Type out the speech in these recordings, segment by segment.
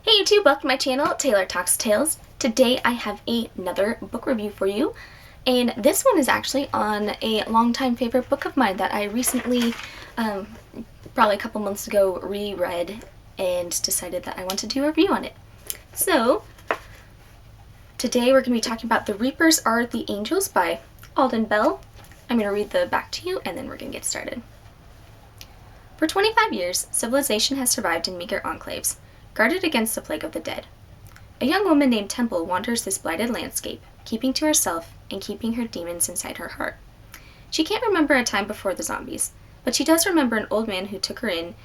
Hey YouTube, welcome to my channel, Taylor Talks Tales. Today I have another book review for you, and this one is actually on a longtime favorite book of mine that I recently, probably a couple months ago, reread and decided that I want to do a review on it. So, today we're going to be talking about The Reapers Are the Angels by Alden. I'm going to read the back to you and then we're going to get started. For 25 years, civilization has survived in meager enclaves, guarded against the plague of the dead. A young woman named Temple wanders this blighted landscape, keeping to herself and keeping her demons inside her heart. She can't remember a time before the zombies, but she does remember an old man who took her in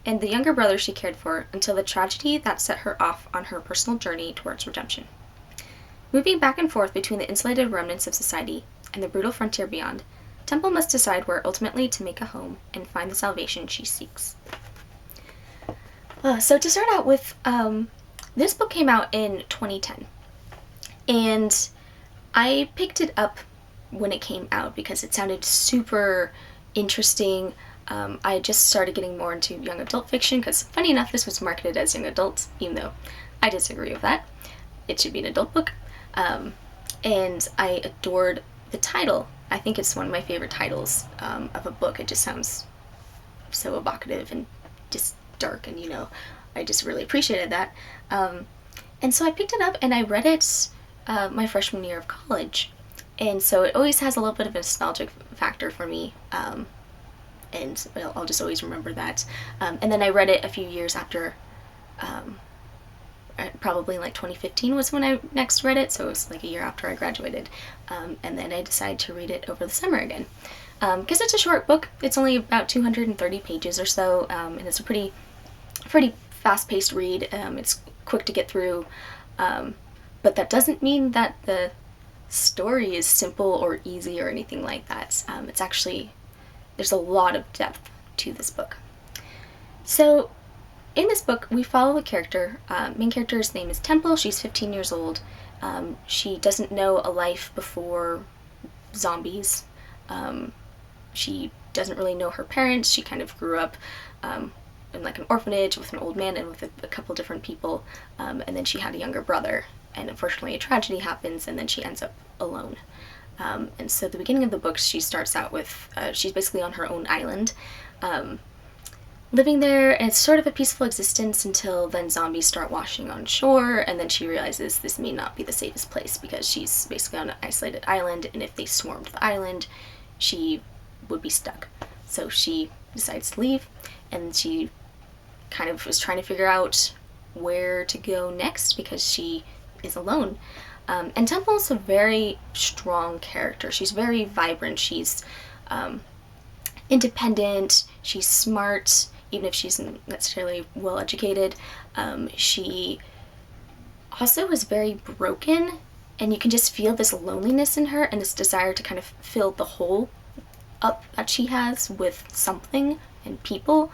and the younger brother she cared for until the tragedy that set her off on her personal journey towards redemption. Moving back and forth between the insulated remnants of society and the brutal frontier beyond, Temple must decide where ultimately to make a home and find the salvation she seeks. So to start out with, this book came out in 2010, and I picked it up when it came out because it sounded super interesting. I just started getting more into young adult fiction because, funny enough, this was marketed as young adult, even though I disagree with that. It should be an adult book, and I adored the title. I think it's one of my favorite titles of a book. It just sounds so evocative and just dark, and I just really appreciated that. And so I picked it up and I read it my freshman year of college, and so it always has a little bit of a nostalgic factor for me, and I'll just always remember that. And then I read it a few years after, probably in like 2015 was when I next read it, so it was like a year after I graduated, and then I decided to read it over the summer again. Because it's a short book. It's only about 230 pages or so, and it's a pretty fast-paced read. It's quick to get through, but that doesn't mean that the story is simple or easy or anything like that. It's actually, there's a lot of depth to this book. So in this book, we follow a character. Main character's name is Temple. She's 15 years old. She doesn't know a life before zombies. She doesn't really know her parents. She kind of grew up in like an orphanage with an old man and with a couple different people, and then she had a younger brother, and unfortunately a tragedy happens and then she ends up alone. And so at the beginning of the book, she starts out with, she's basically on her own island, living there, and it's sort of a peaceful existence until then zombies start washing on shore, and then she realizes this may not be the safest place because she's basically on an isolated island, and if they swarmed the island, she would be stuck. So she decides to leave, and she kind of was trying to figure out where to go next because she is alone. And Temple's a very strong character. She's very vibrant. She's independent. She's smart, even if she's not necessarily well educated. She also is very broken, and you can just feel this loneliness in her and this desire to kind of fill the hole up that she has with something and people,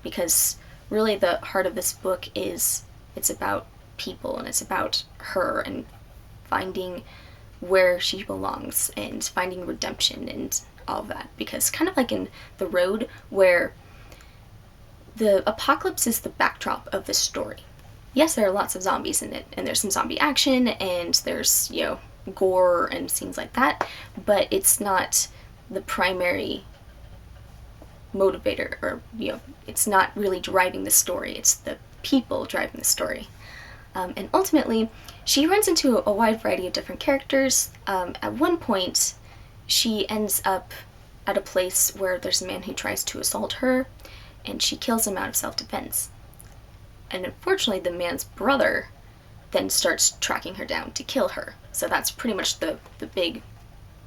because really the heart of this book is, it's about people, and it's about her and finding where she belongs and finding redemption and all of that. Because kind of like in The Road, where the apocalypse is the backdrop of this story. Yes, there are lots of zombies in it, and there's some zombie action, and there's, gore and scenes like that, but it's not the primary motivator, or, it's not really driving the story. It's the people driving the story. And ultimately, she runs into a wide variety of different characters. At one point, she ends up at a place where there's a man who tries to assault her, and she kills him out of self-defense. And unfortunately, the man's brother then starts tracking her down to kill her. So that's pretty much the big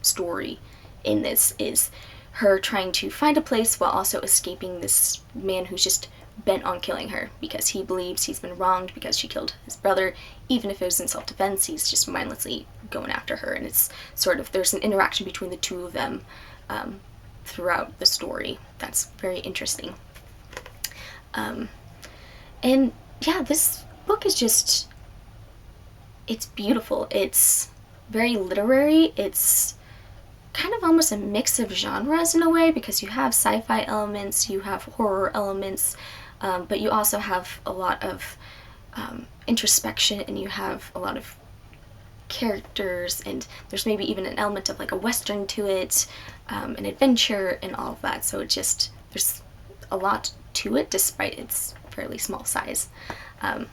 story in this, is her trying to find a place while also escaping this man who's just bent on killing her because he believes he's been wronged because she killed his brother. Even if it was in self-defense, he's just mindlessly going after her, and it's sort of, there's an interaction between the two of them throughout the story that's very interesting. And yeah, this book is just, it's beautiful. It's very literary. It's kind of almost a mix of genres in a way, because you have sci-fi elements, you have horror elements, but you also have a lot of introspection, and you have a lot of characters, and there's maybe even an element of like a western to it, an adventure and all of that. So it just, there's a lot to it despite its fairly small size. And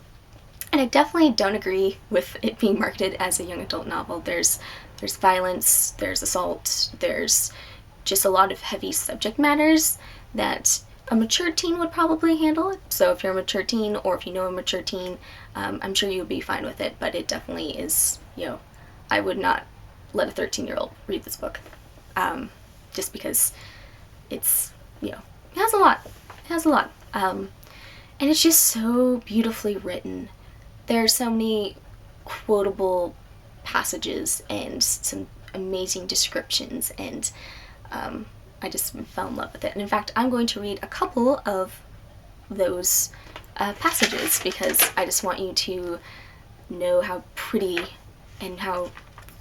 I definitely don't agree with it being marketed as a young adult novel. There's violence, there's assault, there's just a lot of heavy subject matters that a mature teen would probably handle it. So if you're a mature teen, or if you know a mature teen, I'm sure you'll be fine with it, but it definitely is, I would not let a 13-year-old read this book, just because it's, it has a lot. It has a lot. And it's just so beautifully written. There are so many quotable passages and some amazing descriptions, and I just fell in love with it. And in fact, I'm going to read a couple of those passages because I just want you to know how pretty and how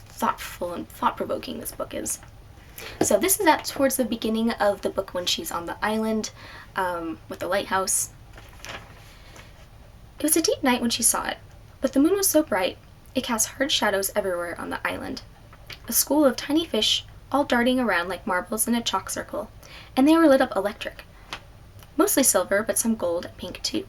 thoughtful and thought-provoking this book is. So this is towards the beginning of the book when she's on the island with the lighthouse. It was a deep night when she saw it, but the moon was so bright it cast hard shadows everywhere on the island. A school of tiny fish all darting around like marbles in a chalk circle, and they were lit up electric. Mostly silver, but some gold and pink too.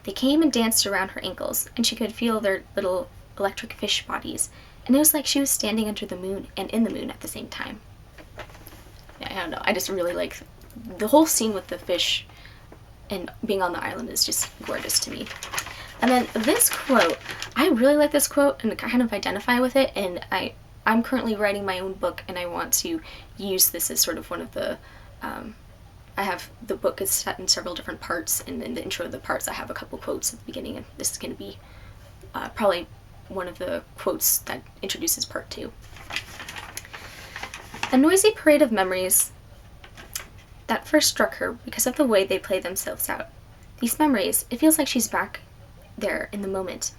They came and danced around her ankles, and she could feel their little electric fish bodies, and it was like she was standing under the moon and in the moon at the same time. Yeah, I don't know, I just really like the whole scene with the fish and being on the island is just gorgeous to me. And then this quote, I really like this quote and kind of identify with it, and I'm currently writing my own book, and I want to use this as sort of one of the, I have, the book is set in several different parts, and in the intro of the parts I have a couple quotes at the beginning, and this is going to be probably one of the quotes that introduces part 2. A noisy parade of memories that first struck her because of the way they play themselves out. These memories, it feels like she's back there in the moment,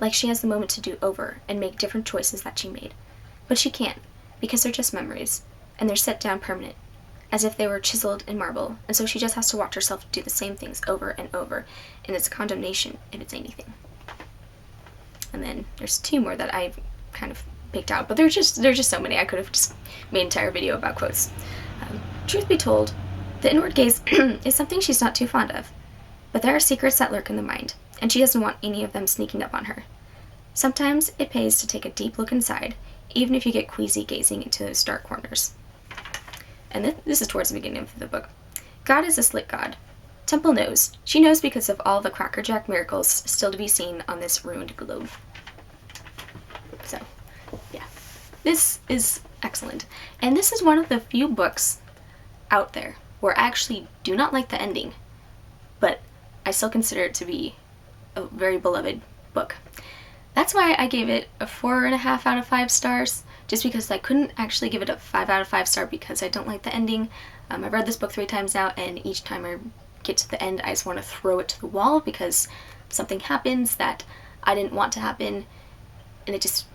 like she has the moment to do over and make different choices that she made. But she can't, because they're just memories, and they're set down permanent, as if they were chiseled in marble, and so she just has to watch herself do the same things over and over, and it's condemnation if it's anything. And then there's 2 more that I've kind of picked out, but there's just so many. I could have just made an entire video about quotes. Truth be told, the inward gaze is something she's not too fond of, but there are secrets that lurk in the mind, and she doesn't want any of them sneaking up on her. Sometimes it pays to take a deep look inside, even if you get queasy gazing into those dark corners. And this is towards the beginning of the book. God is a slick God. Temple knows. She knows because of all the crackerjack miracles still to be seen on this ruined globe. So, yeah. This is excellent. And this is one of the few books out there where I actually do not like the ending, but I still consider it to be a very beloved book. That's why I gave it a 4.5 out of 5 stars, just because I couldn't actually give it a 5 out of 5 star because I don't like the ending. I've read this book 3 times now, and each time I get to the end I just want to throw it to the wall because something happens that I didn't want to happen, and it just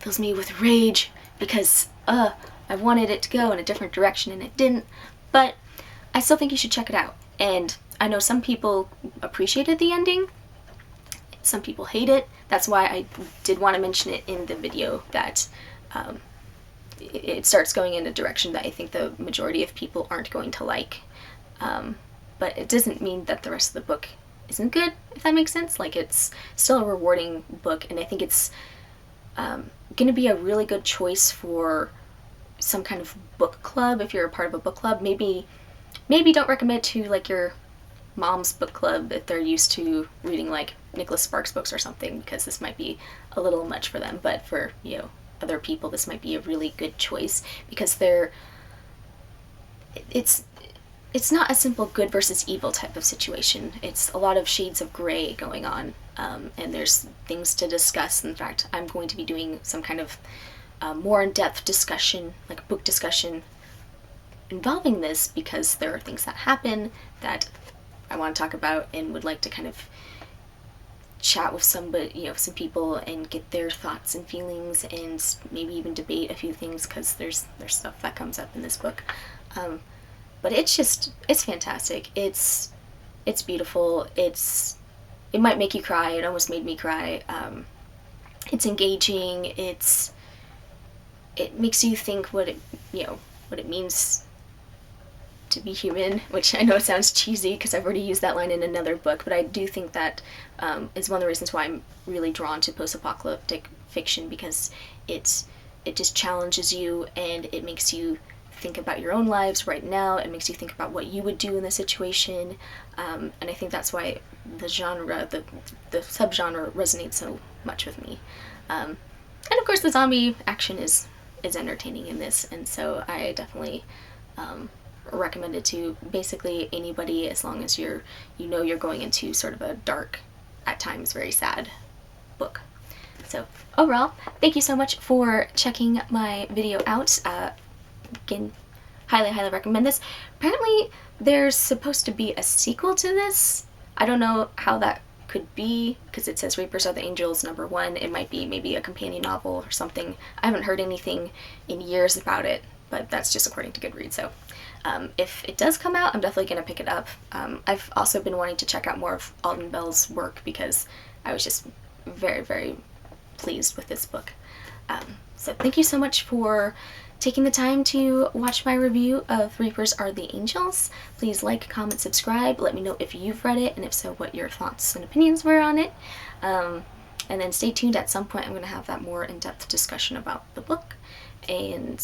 fills me with rage because I wanted it to go in a different direction and it didn't. But I still think you should check it out, and I know some people appreciated the ending, some people hate it. That's why I did want to mention it in the video, that it starts going in a direction that I think the majority of people aren't going to like. But it doesn't mean that the rest of the book isn't good, if that makes sense. Like, it's still a rewarding book, and I think it's going to be a really good choice for some kind of book club if you're a part of a book club. Maybe don't recommend it to like your mom's book club if they're used to reading like Nicholas Sparks books or something, because this might be a little much for them. But for, other people, this might be a really good choice because it's not a simple good versus evil type of situation. It's a lot of shades of gray going on, and there's things to discuss. In fact, I'm going to be doing some kind of more in-depth discussion, like book discussion, involving this, because there are things that happen that I want to talk about and would like to kind of chat with somebody, some people, and get their thoughts and feelings, and maybe even debate a few things, because there's stuff that comes up in this book. But it's fantastic. It's beautiful. It's it might make you cry. It almost made me cry. It's engaging. It makes you think what it means to be human, which I know it sounds cheesy because I've already used that line in another book, but I do think that is one of the reasons why I'm really drawn to post-apocalyptic fiction, because it just challenges you and it makes you think about your own lives right now. It makes you think about what you would do in the situation, and I think that's why the genre, the subgenre resonates so much with me. And of course the zombie action is entertaining in this, and so I definitely recommend it to basically anybody, as long as you're going into sort of a dark, at times very sad book. So overall, thank you so much for checking my video out. Again, highly recommend this. Apparently there's supposed to be a sequel to this. I don't know how that could be, because it says Reapers Are the Angels #1. It might be maybe a companion novel or something. I haven't heard anything in years about it, but that's just according to Goodreads. So if it does come out, I'm definitely going to pick it up. I've also been wanting to check out more of Alden Bell's work because I was just very pleased with this book. So thank you so much for taking the time to watch my review of Reapers Are the Angels. Please like, comment, subscribe. Let me know if you've read it, and if so, what your thoughts and opinions were on it. And then stay tuned. At some point I'm going to have that more in-depth discussion about the book. And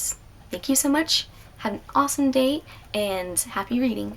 thank you so much. Have an awesome day, and happy reading.